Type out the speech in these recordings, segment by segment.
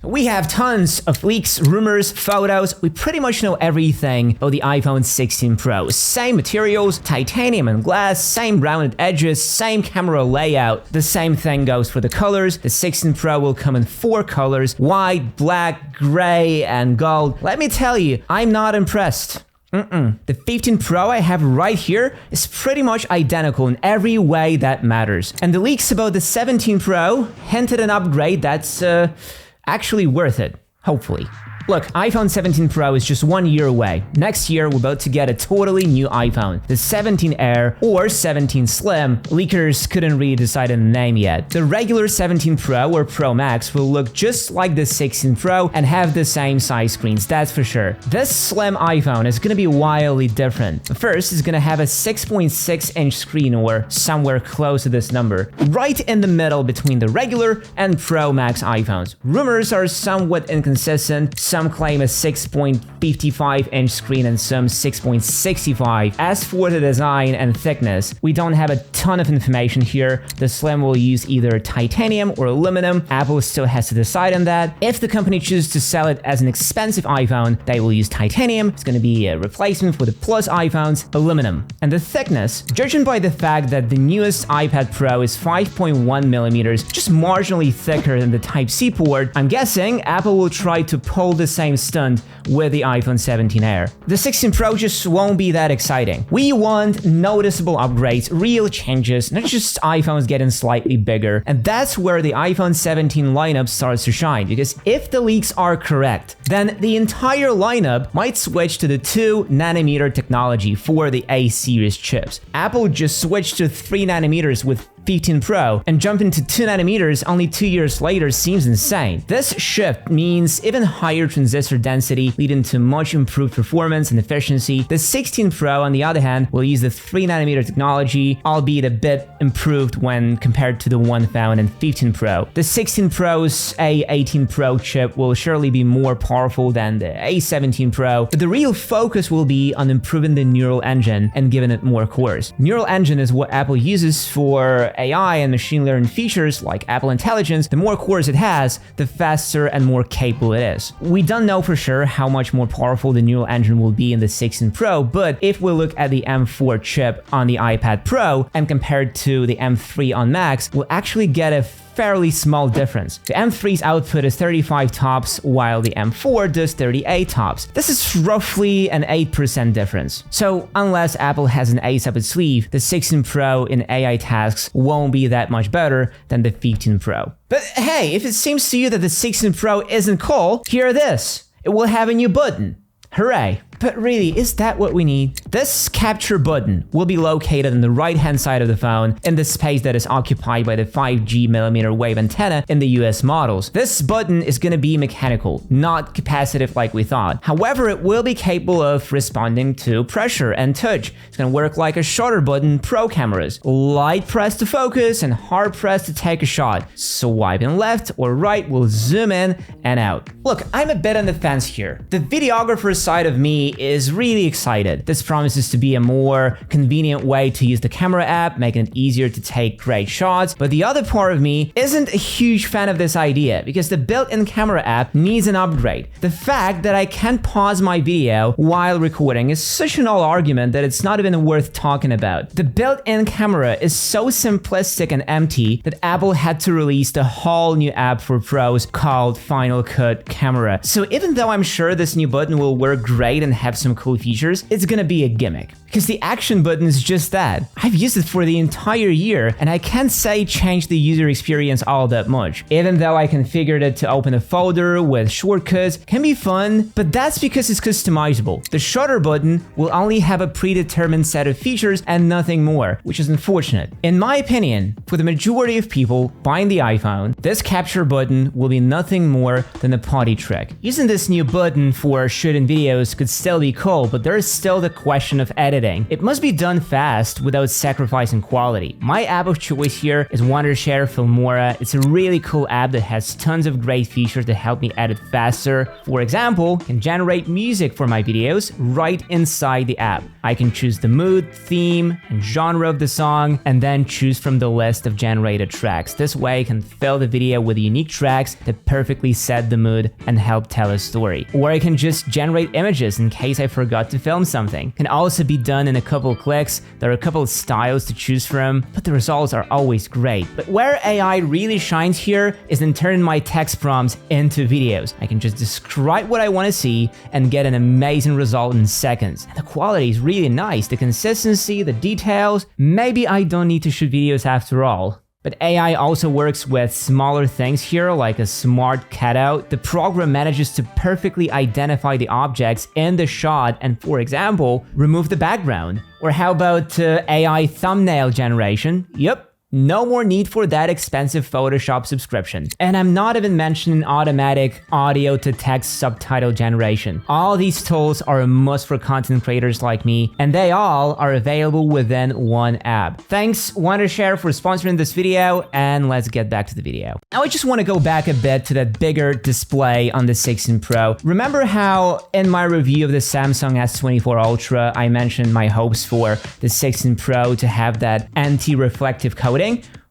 We have tons of leaks, rumors, photos. We pretty much know everything about the iPhone 16 Pro. Same materials, titanium and glass, same rounded edges, same camera layout. The same thing goes for the colors. The 16 Pro will come in 4 colors: white, black, gray, and gold. Let me tell you, I'm not impressed. The 15 Pro I have right here is pretty much identical in every way that matters. And the leaks about the 17 Pro hinted an upgrade that's actually worth it, hopefully. Look, iPhone 17 Pro is just 1 year away. Next year, we're about to get a totally new iPhone, the 17 Air or 17 Slim. Leakers couldn't really decide on the name yet. The regular 17 Pro or Pro Max will look just like the 16 Pro and have the same size screens, that's for sure. This slim iPhone is gonna be wildly different. First, it's gonna have a 6.6-inch screen or somewhere close to this number, right in the middle between the regular and Pro Max iPhones. Rumors are somewhat inconsistent. Some claim a 6.55-inch screen and some 6.65. As for the design and thickness, we don't have a ton of information here. The Slim will use either titanium or aluminum. Apple still has to decide on that. If the company chooses to sell it as an expensive iPhone, they will use titanium. It's going to be a replacement for the Plus iPhones, aluminum. And the thickness, judging by the fact that the newest iPad Pro is 5.1 millimeters, just marginally thicker than the Type-C port, I'm guessing Apple will try to pull the same stunt with the iPhone 17 Air. The 16 Pro just won't be that exciting. We want noticeable upgrades, real changes, not just iPhones getting slightly bigger. And that's where the iPhone 17 lineup starts to shine, because if the leaks are correct, then the entire lineup might switch to the 2nm technology for the A series chips. Apple just switched to 3nm with 15 Pro, and jumping to 2nm only 2 years later seems insane. This shift means even higher transistor density, leading to much improved performance and efficiency. The 16 Pro, on the other hand, will use the 3nm technology, albeit a bit improved when compared to the one found in 15 Pro. The 16 Pro's A18 Pro chip will surely be more powerful than the A17 Pro, but the real focus will be on improving the neural engine and giving it more cores. Neural engine is what Apple uses for AI and machine learning features like Apple Intelligence. The more cores it has, the faster and more capable it is. We don't know for sure how much more powerful the neural engine will be in the 16 Pro, but if we look at the M4 chip on the iPad Pro and compared to the M3 on Macs, we'll actually get a fairly small difference. The M3's output is 35 TOPS, while the M4 does 38 TOPS. This is roughly an 8% difference. So unless Apple has an ace up its sleeve, the 16 Pro in AI tasks won't be that much better than the 15 Pro. But hey, if it seems to you that the 16 Pro isn't cool, hear this. It will have a new button. Hooray. But really, is that what we need? This capture button will be located on the right-hand side of the phone in the space that is occupied by the 5G millimeter wave antenna in the US models. This button is going to be mechanical, not capacitive like we thought. However, it will be capable of responding to pressure and touch. It's going to work like a shutter button Pro cameras. Light press to focus and hard press to take a shot. Swiping left or right will zoom in and out. Look, I'm a bit on the fence here. The videographer side of me is really excited. This promises to be a more convenient way to use the camera app, making it easier to take great shots. But the other part of me isn't a huge fan of this idea because the built-in camera app needs an upgrade. The fact that I can't pause my video while recording is such an old argument that it's not even worth talking about. The built-in camera is so simplistic and empty that Apple had to release the whole new app for pros called Final Cut Camera. So even though I'm sure this new button will work great and have some cool features, it's gonna be a gimmick. Because the action button is just that. I've used it for the entire year, and I can't say it changed the user experience all that much. Even though I configured it to open a folder with shortcuts, can be fun, but that's because it's customizable. The shutter button will only have a predetermined set of features and nothing more, which is unfortunate. In my opinion, for the majority of people buying the iPhone, this capture button will be nothing more than a party trick. Using this new button for shooting videos could still still be cool, but there's still the question of editing. It must be done fast without sacrificing quality. My app of choice here is Wondershare Filmora. It's a really cool app that has tons of great features that help me edit faster. For example, I can generate music for my videos right inside the app. I can choose the mood, theme, and genre of the song, and then choose from the list of generated tracks. This way I can fill the video with unique tracks that perfectly set the mood and help tell a story. Or I can just generate images in case I forgot to film something. It can also be done in a couple clicks. There are a couple of styles to choose from, but the results are always great. But where AI really shines here is in turning my text prompts into videos. I can just describe what I want to see and get an amazing result in seconds. And the quality is really nice. The consistency, the details. Maybe I don't need to shoot videos after all. But AI also works with smaller things here, like a smart cutout. The program manages to perfectly identify the objects in the shot and, for example, remove the background. Or how about AI thumbnail generation? Yep. No more need for that expensive Photoshop subscription. And I'm not even mentioning automatic audio to text subtitle generation. All these tools are a must for content creators like me, and they all are available within one app. Thanks Wondershare for sponsoring this video, and let's get back to the video. Now I just want to go back a bit to that bigger display on the 16 Pro. Remember how in my review of the Samsung S24 Ultra, I mentioned my hopes for the 16 Pro to have that anti-reflective coating?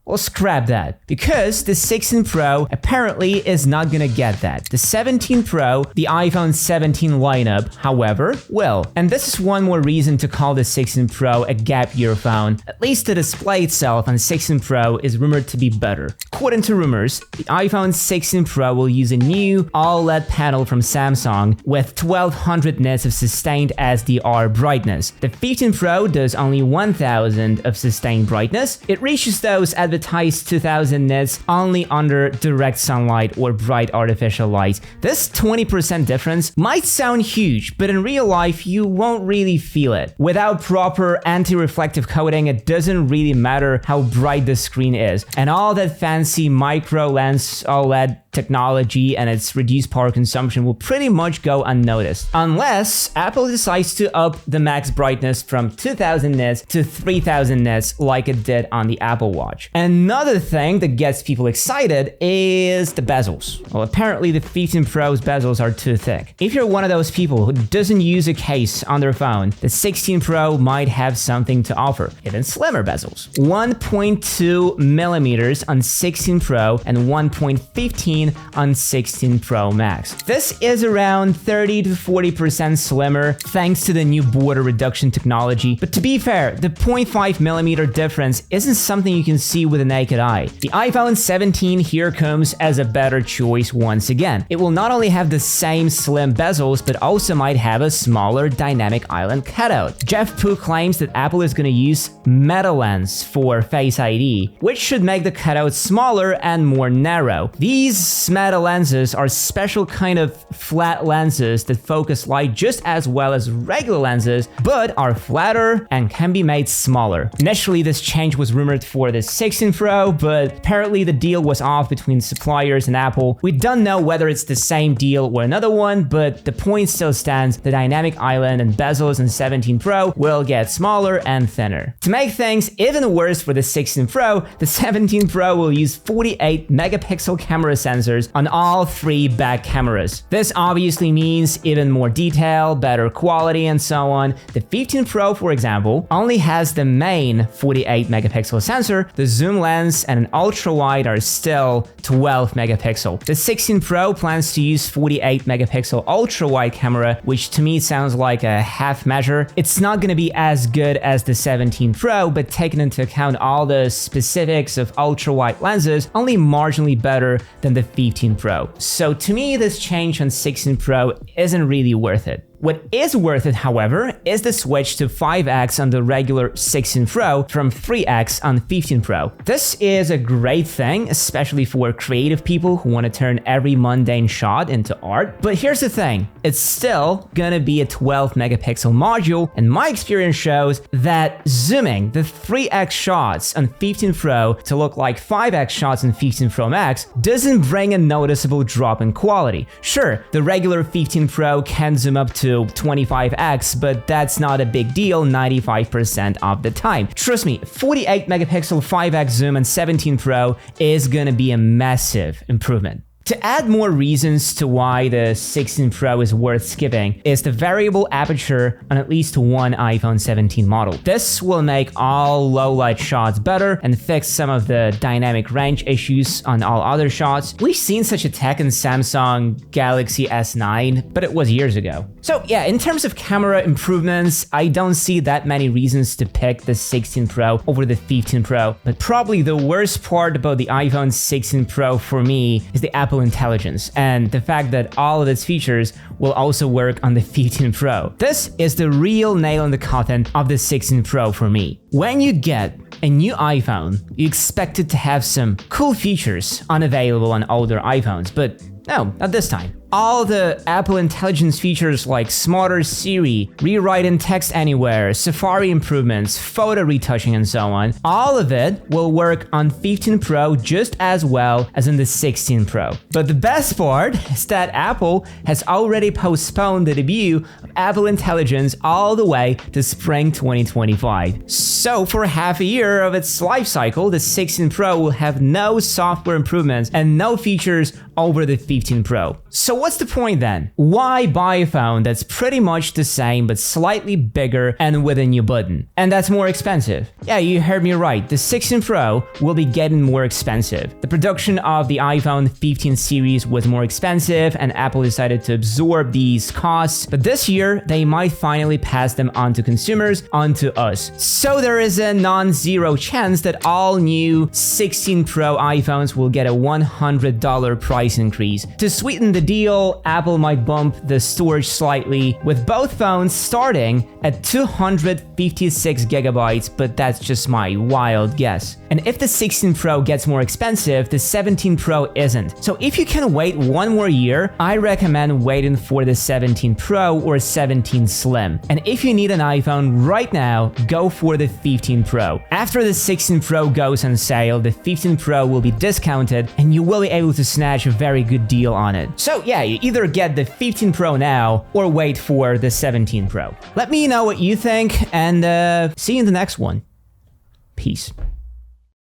Well, scrap that, because the 16 Pro apparently is not gonna get that. The 17 Pro, the iPhone 17 lineup, however, will. And this is one more reason to call the 16 Pro a gap year phone. At least the display itself on 16 Pro is rumored to be better. According to rumors, the iPhone 16 Pro will use a new OLED panel from Samsung with 1200 nits of sustained SDR brightness. The 15 Pro does only 1000 of sustained brightness. It reaches those advertised 2000 nits only under direct sunlight or bright artificial light. This 20% difference might sound huge, but in real life you won't really feel it. Without proper anti-reflective coating, it doesn't really matter how bright the screen is, and all that fancy micro lens OLED technology and its reduced power consumption will pretty much go unnoticed, unless Apple decides to up the max brightness from 2000 nits to 3000 nits like it did on the Apple Watch. Another thing that gets people excited is the bezels. Well, apparently the 15 Pro's bezels are too thick. If you're one of those people who doesn't use a case on their phone, the 16 Pro might have something to offer, even slimmer bezels. 1.2 millimeters on 16 Pro and 1.15 on 16 Pro Max. This is around 30 to 40% slimmer thanks to the new border reduction technology. But to be fair, the 0.5 millimeter difference isn't something you can see with the naked eye. The iPhone 17 here comes as a better choice once again. It will not only have the same slim bezels, but also might have a smaller dynamic island cutout. Jeff Poo claims that Apple is going to use Meta Lens for Face ID, which should make the cutout smaller and more narrow. These Meta lenses are special kind of flat lenses that focus light just as well as regular lenses, but are flatter and can be made smaller. Initially, this change was rumored for the 16 Pro, but apparently the deal was off between suppliers and Apple. We don't know whether it's the same deal or another one, but the point still stands. The dynamic island and bezels in 17 Pro will get smaller and thinner. To make things even worse for the 16 Pro, the 17 Pro will use 48 megapixel camera sensors on all three back cameras. This obviously means even more detail, better quality, and so on. The 15 Pro, for example, only has the main 48 megapixel sensor. The zoom lens and an ultra wide are still 12 megapixel. The 16 Pro plans to use 48 megapixel ultra wide camera, which to me sounds like a half measure. It's not going to be as good as the 17 Pro, but taking into account all the specifics of ultra wide lenses, only marginally better than the 15 Pro. So to me, this change on 16 Pro isn't really worth it. What is worth it, however, is the switch to 5x on the regular 16 Pro from 3x on 15 Pro. This is a great thing, especially for creative people who want to turn every mundane shot into art. But here's the thing, it's still gonna be a 12 megapixel module, and my experience shows that zooming the 3x shots on 15 Pro to look like 5x shots on 15 Pro Max doesn't bring a noticeable drop in quality. Sure, the regular 15 Pro can zoom up to to 25x, but that's not a big deal 95% of the time. Trust me, 48 megapixel 5x zoom on 17 Pro is gonna be a massive improvement. To add more reasons to why the 16 Pro is worth skipping is the variable aperture on at least one iPhone 17 model. This will make all low light shots better and fix some of the dynamic range issues on all other shots. We've seen such a tech in Samsung Galaxy S9, but it was years ago. So yeah, in terms of camera improvements, I don't see that many reasons to pick the 16 Pro over the 15 Pro, but probably the worst part about the iPhone 16 Pro for me is the Apple Intelligence and the fact that all of its features will also work on the 15 Pro. This is the real nail in the coffin of the 16 Pro for me. When you get a new iPhone, you expect it to have some cool features unavailable on older iPhones, but no, not this time. All the Apple Intelligence features like smarter Siri, rewriting text anywhere, Safari improvements, photo retouching and so on, all of it will work on 15 Pro just as well as in the 16 Pro. But the best part is that Apple has already postponed the debut of Apple Intelligence all the way to spring 2025. So for half a year of its life cycle, the 16 Pro will have no software improvements and no features over the 15 Pro. So what's the point then? Why buy a phone that's pretty much the same but slightly bigger and with a new button? And that's more expensive. Yeah, you heard me right. The 16 Pro will be getting more expensive. The production of the iPhone 15 series was more expensive and Apple decided to absorb these costs. But this year, they might finally pass them on to consumers, onto us. So there is a non-zero chance that all new 16 Pro iPhones will get a $100 price increase. To sweeten the deal, Apple might bump the storage slightly, with both phones starting at 256 gigabytes, but that's just my wild guess. And if the 16 Pro gets more expensive, the 17 Pro isn't. So if you can wait one more year, I recommend waiting for the 17 Pro or 17 Slim. And if you need an iPhone right now, go for the 15 Pro. After the 16 Pro goes on sale, the 15 Pro will be discounted and you will be able to snatch a very good deal on it. So yeah, you either get the 15 Pro now or wait for the 17 Pro. Let me know what you think and see you in the next one. Peace.